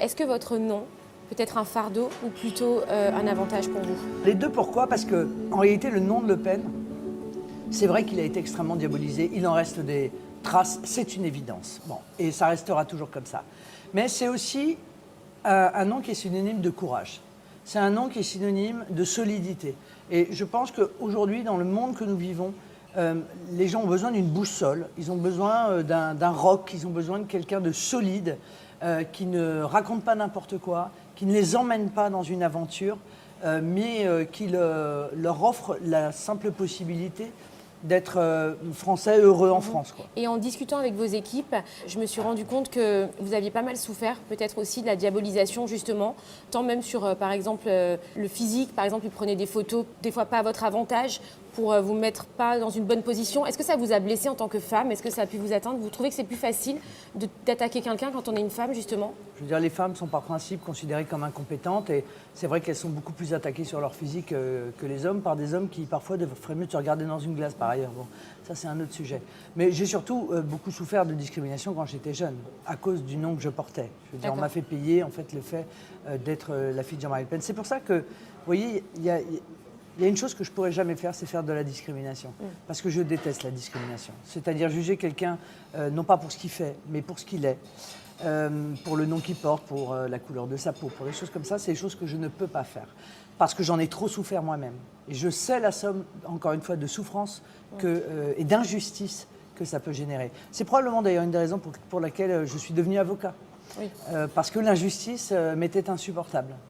Est-ce que votre nom peut être un fardeau ou plutôt un avantage pour vous? Les deux, pourquoi? Parce que en réalité, le nom de Le Pen, c'est vrai qu'il a été extrêmement diabolisé. Il en reste des traces, c'est une évidence. Bon, et ça restera toujours comme ça. Mais c'est aussi un nom qui est synonyme de courage. C'est un nom qui est synonyme de solidité. Et je pense qu'aujourd'hui, dans le monde que nous vivons, les gens ont besoin d'une boussole, ils ont besoin d'un roc, ils ont besoin de quelqu'un de solide, qui ne raconte pas n'importe quoi, qui ne les emmène pas dans une aventure, mais qui leur offre la simple possibilité d'être français heureux en France, quoi. Et en discutant avec vos équipes, je me suis rendu compte que vous aviez pas mal souffert, peut-être aussi de la diabolisation justement, tant même sur par exemple le physique, par exemple ils prenaient des photos, des fois pas à votre avantage, pour vous mettre pas dans une bonne position. Est-ce que ça vous a blessé en tant que femme? Est-ce que ça a pu vous atteindre? Vous trouvez que c'est plus facile d'attaquer quelqu'un quand on est une femme justement? Je veux dire, les femmes sont par principe considérées comme incompétentes et c'est vrai qu'elles sont beaucoup plus attaquées sur leur physique que les hommes par des hommes qui parfois feraient mieux de se regarder dans une glace par ailleurs. Bon, ça c'est un autre sujet. Mais j'ai surtout beaucoup souffert de discrimination quand j'étais jeune, à cause du nom que je portais. Je veux dire, on m'a fait payer en fait le fait d'être la fille de Jean-Marie Le Pen. C'est pour ça que, vous voyez, il y a une chose que je pourrais jamais faire, c'est faire de la discrimination. Parce que je déteste la discrimination. C'est-à-dire juger quelqu'un, non pas pour ce qu'il fait, mais pour ce qu'il est. Pour le nom qu'il porte, pour la couleur de sa peau, pour des choses comme ça, c'est des choses que je ne peux pas faire. Parce que j'en ai trop souffert moi-même. Et je sais la somme, encore une fois, de souffrance et d'injustice que ça peut générer. C'est probablement d'ailleurs une des raisons pour laquelle je suis devenu avocat. Oui. Parce que l'injustice m'était insupportable.